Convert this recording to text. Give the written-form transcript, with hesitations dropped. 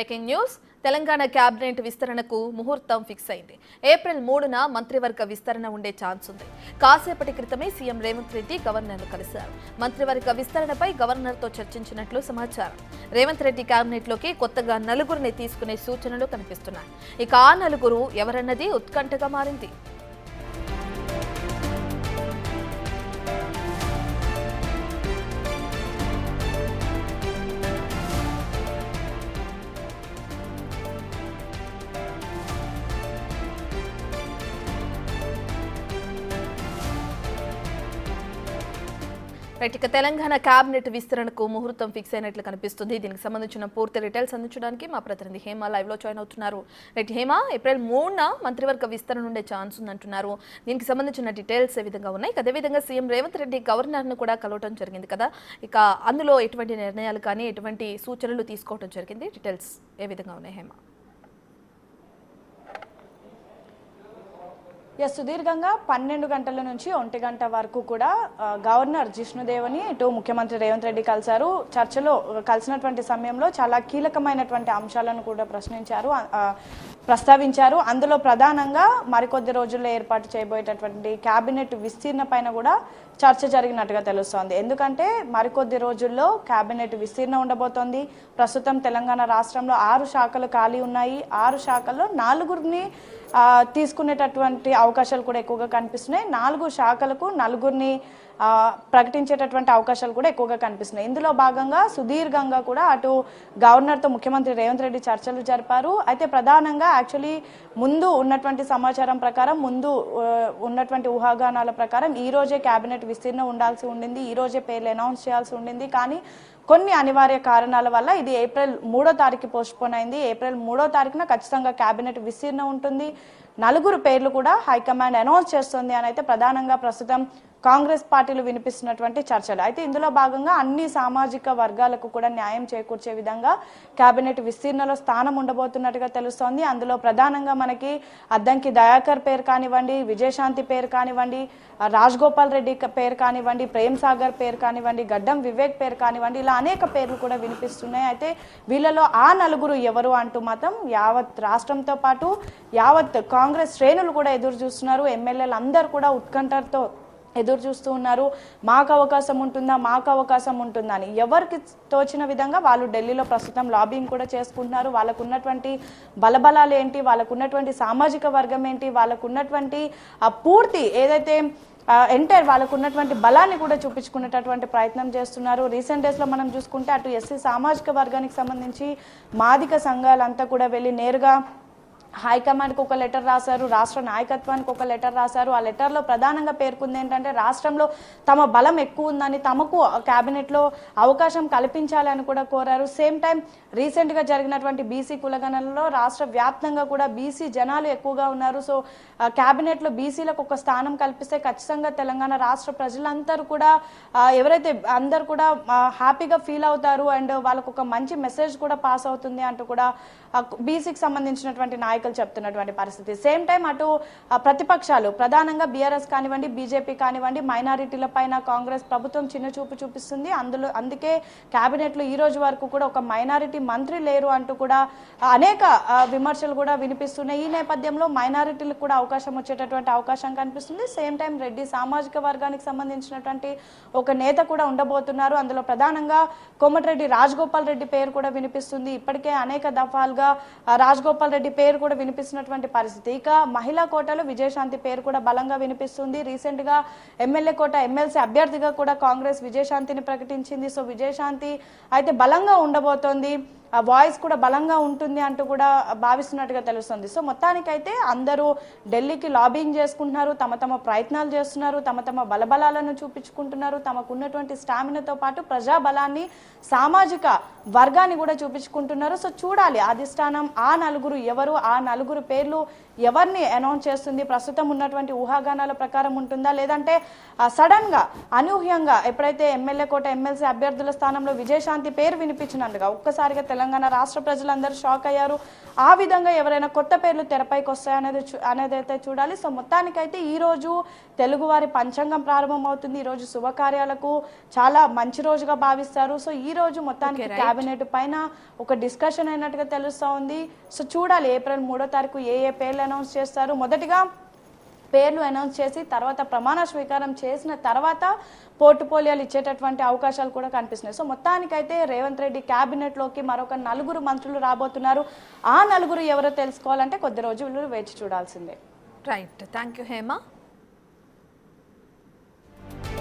Breaking news Telangana cabinet విస్తరణకు ముహూర్తం fix అయింది. ఏప్రిల్ 3న మంత్రివర్గ విస్తరణ ఉండే ఛాన్స్ ఉంది. కాసేపటి క్రితమే సీఎం రేవంత్ రెడ్డి గవర్నర్ను కలిశారు. మంత్రివర్గ విస్తరణపై గవర్నర్తో చర్చించినట్లు సమాచారం. రేవంత్ రెడ్డి క్యాబినెట్లోకి కొత్తగా నలుగురిని తీసుకునే సూచనలు కనిపిస్తున్నాయి. ఇక ఆ నలుగురు ఎవరన్నది ఉత్కంఠగా మారింది. ఇక తెలంగాణ క్యాబినెట్ విస్తరణకు ముహూర్తం ఫిక్స్ అయినట్లు కనిపిస్తుంది. దీనికి సంబంధించిన పూర్తి డీటెయిల్స్ అందించడానికి మా ప్రతినిధి హేమ లైవ్ లో జాయిన్ అవుతున్నారు. హేమ, ఏప్రిల్ 3న మంత్రివర్గ విస్తరణ ఉండే ఛాన్స్ ఉందంటున్నారు. దీనికి సంబంధించిన డీటెయిల్స్ ఏ విధంగా ఉన్నాయి? అదేవిధంగా సీఎం రేవంత్ రెడ్డి గవర్నర్ ను కూడా కలవటం జరిగింది కదా, ఇక అందులో ఎటువంటి నిర్ణయాలు కానీ ఎటువంటి సూచనలు తీసుకోవడం జరిగింది? డీటెయిల్స్ ఏ విధంగా ఉన్నాయి హేమ? సుదీర్ఘంగా 12 గంటల నుంచి 1 గంట వరకు కూడా గవర్నర్ జిష్ణుదేవని ఇటు ముఖ్యమంత్రి రేవంత్ రెడ్డి కలిశారు. చర్చలో కలిసినటువంటి సమయంలో చాలా కీలకమైనటువంటి అంశాలను కూడా ప్రస్తావించారు. అందులో ప్రధానంగా మరికొద్ది రోజుల్లో ఏర్పాటు చేయబోయేటటువంటి కేబినెట్ విస్తీర్ణ పైన కూడా చర్చ జరిగినట్టుగా తెలుస్తోంది. ఎందుకంటే మరికొద్ది రోజుల్లో కేబినెట్ విస్తీర్ణ ఉండబోతోంది. ప్రస్తుతం తెలంగాణ రాష్ట్రంలో 6 శాఖలు ఖాళీ ఉన్నాయి. 6 శాఖల్లో 4గురిని తీసుకునేటటువంటి అవకాశాలు కూడా ఎక్కువగా కనిపిస్తున్నాయి. 4 శాఖలకు 4గురిని ప్రకటించేటటువంటి అవకాశాలు కూడా ఎక్కువగా కనిపిస్తున్నాయి. ఇందులో భాగంగా సుదీర్ఘంగా కూడా అటు గవర్నర్తో ముఖ్యమంత్రి రేవంత్ రెడ్డి చర్చలు జరిపారు. అయితే ప్రధానంగా యాక్చువల్లీ ముందు ఉన్నటువంటి సమాచారం ప్రకారం, ముందు ఉన్నటువంటి ఊహాగానాల ప్రకారం ఈ రోజే కేబినెట్ విస్తీర్ణ ఉండాల్సి ఉండింది, ఈ రోజే పేర్లు అనౌన్స్ చేయాల్సి ఉండింది. కానీ కొన్ని అనివార్య కారణాల వల్ల ఇది ఏప్రిల్ 3వ తారీఖు పోస్ట్పోన్ అయింది. ఏప్రిల్ 3వ తారీఖున ఖచ్చితంగా కేబినెట్ విస్తీర్ణ ఉంటుంది. 4 పేర్లు కూడా హైకమాండ్ అనౌన్స్ చేస్తుంది అని అయితే ప్రధానంగా ప్రస్తుతం కాంగ్రెస్ పార్టీలు వినిపిస్తున్నటువంటి చర్చలు. అయితే ఇందులో భాగంగా అన్ని సామాజిక వర్గాలకు కూడా న్యాయం చేకూర్చే విధంగా కేబినెట్ విస్తీర్ణలో స్థానం ఉండబోతున్నట్టుగా తెలుస్తోంది. అందులో ప్రధానంగా మనకి అద్దంకి దయాకర్ పేరు కానివ్వండి, విజయశాంతి పేరు కానివ్వండి, రాజగోపాల్ రెడ్డి పేరు కానివ్వండి, ప్రేమ్ సాగర్ పేరు కానివ్వండి, గడ్డం వివేక్ పేరు కానివ్వండి, ఇలా అనేక పేర్లు కూడా వినిపిస్తున్నాయి. అయితే వీళ్ళలో ఆ 4 ఎవరు అంటూ మాత్రం యావత్ రాష్ట్రంతో పాటు యావత్ కాంగ్రెస్ శ్రేణులు కూడా ఎదురు చూస్తున్నారు. ఎమ్మెల్యేలు అందరూ కూడా ఉత్కంఠతో ఎదురు చూస్తూ ఉన్నారు. మాకు అవకాశం ఉంటుందా, మాకు అవకాశం ఉంటుందా అని. ఎవరికి తోచిన విధంగా వాళ్ళు ఢిల్లీలో ప్రస్తుతం లాబింగ్ కూడా చేసుకుంటున్నారు. వాళ్ళకు ఉన్నటువంటి బలబలాలు ఏంటి, వాళ్ళకు ఉన్నటువంటి సామాజిక వర్గం ఏంటి, వాళ్ళకు ఉన్నటువంటి పూర్తి ఏదైతే ఎంటైర్ వాళ్ళకు ఉన్నటువంటి బలాన్ని కూడా చూపించుకునేటటువంటి ప్రయత్నం చేస్తున్నారు. రీసెంట్ డేస్లో మనం చూసుకుంటే అటు ఎస్సీ సామాజిక వర్గానికి సంబంధించి మాదిక సంఘాలంతా కూడా వెళ్ళి నేరుగా హైకమాండ్కి ఒక లెటర్ రాశారు, రాష్ట్ర నాయకత్వానికి ఒక లెటర్ రాశారు. ఆ లెటర్లో ప్రధానంగా పేర్కొంది ఏంటంటే రాష్ట్రంలో తమ బలం ఎక్కువ ఉందని, తమకు క్యాబినెట్లో అవకాశం కల్పించాలని కూడా కోరారు. సేమ్ టైం రీసెంట్గా జరిగినటువంటి బీసీ కులగణనలో రాష్ట్ర వ్యాప్తంగా కూడా బీసీ జనాలు ఎక్కువగా ఉన్నారు. సో క్యాబినెట్లో బీసీలకు ఒక స్థానం కల్పిస్తే ఖచ్చితంగా తెలంగాణ రాష్ట్ర ప్రజలందరూ కూడా ఎవరైతే అందరు కూడా హ్యాపీగా ఫీల్ అవుతారు అండ్ వాళ్ళకు ఒక మంచి మెసేజ్ కూడా పాస్ అవుతుంది అంటూ కూడా బీసీకి సంబంధించినటువంటి నాయకులు చెప్తున్నటువంటి పరిస్థితి. సేమ్ టైం అటు ప్రతిపక్షాలు ప్రధానంగా బీఆర్ఎస్ కానివ్వండి, బీజేపీ కానివ్వండి, మైనారిటీల పైన కాంగ్రెస్ ప్రభుత్వం చిన్న చూపు చూపిస్తుంది. అందుకే కేబినెట్లో ఈ రోజు వరకు కూడా ఒక మైనారిటీ మంత్రి లేరు అంటూ కూడా అనేక విమర్శలు కూడా వినిపిస్తున్నాయి. ఈ నేపథ్యంలో మైనారిటీలకు కూడా అవకాశం వచ్చేటటువంటి అవకాశం కనిపిస్తుంది. సేమ్ టైం రెడ్డి సామాజిక వర్గానికి సంబంధించినటువంటి ఒక నేత కూడా ఉండబోతున్నారు. అందులో ప్రధానంగా కోమటిరెడ్డి రాజగోపాల్ రెడ్డి పేరు కూడా వినిపిస్తుంది. ఇప్పటికే అనేక దఫాలుగా రాజగోపాల్ రెడ్డి పేరు కూడా వినిపిస్తున్నటువంటి పరిస్థితి. ఇక మహిళా కోటాలో విజయశాంతి పేరు కూడా బలంగా వినిపిస్తుంది. రీసెంట్ గా ఎమ్మెల్యే కోట ఎమ్మెల్సీ అభ్యర్థిగా కూడా కాంగ్రెస్ విజయశాంతిని ప్రకటించింది. సో విజయశాంతి అయితే బలంగా ఉండబోతోంది, ఆ వాయిస్ కూడా బలంగా ఉంటుంది అంటూ కూడా భావిస్తున్నట్టుగా తెలుస్తుంది. సో మొత్తానికైతే అందరూ ఢిల్లీకి లాబింగ్ చేసుకుంటున్నారు, తమ తమ ప్రయత్నాలు చేస్తున్నారు, తమ తమ బలబలాలను చూపించుకుంటున్నారు. తమకు ఉన్నటువంటి స్టామినాతో పాటు ప్రజాబలాన్ని, సామాజిక వర్గాన్ని కూడా చూపించుకుంటున్నారు. సో చూడాలి అధిష్టానం ఆ 4 ఎవరు, ఆ 4 పేర్లు ఎవరిని అనౌన్స్ చేస్తుంది. ప్రస్తుతం ఉన్నటువంటి ఊహాగానాల ప్రకారం ఉంటుందా, లేదంటే సడన్ గా అనూహ్యంగా ఎప్పుడైతే ఎమ్మెల్యే కోట ఎమ్మెల్సీ అభ్యర్థుల స్థానంలో విజయశాంతి పేరు వినిపించినట్టుగా ఒక్కసారిగా తెలంగాణ రాష్ట్ర ప్రజలందరూ షాక్ అయ్యారు. ఆ విధంగా ఎవరైనా కొత్త పేర్లు తెరపైకి వస్తాయనేది అయితే చూడాలి. సో మొత్తానికైతే ఈరోజు తెలుగువారి పంచాంగం ప్రారంభమవుతుంది. ఈరోజు శుభకార్యాలకు చాలా మంచి రోజుగా భావిస్తారు. సో ఈ రోజు మొత్తానికి కేబినెట్ పైన ఒక డిస్కషన్ అయినట్టుగా తెలుస్తూ ఉంది. సో చూడాలి ఏప్రిల్ 3వ తారీఖు ఏ పేర్లు అనౌన్స్ చేస్తారు. మొదటిగా పేర్లు అనౌన్స్ చేసి తర్వాత ప్రమాణ స్వీకారం చేసిన తర్వాత పోర్టుపోలియోలు ఇచ్చేటటువంటి అవకాశాలు కూడా కనిపిస్తున్నాయి. సో మొత్తానికైతే రేవంత్ రెడ్డి క్యాబినెట్లోకి మరొక 4 మంత్రులు రాబోతున్నారు. ఆ 4 ఎవరో తెలుసుకోవాలంటే కొద్ది రోజులు వేచి చూడాల్సిందే. Right, thank you Hema.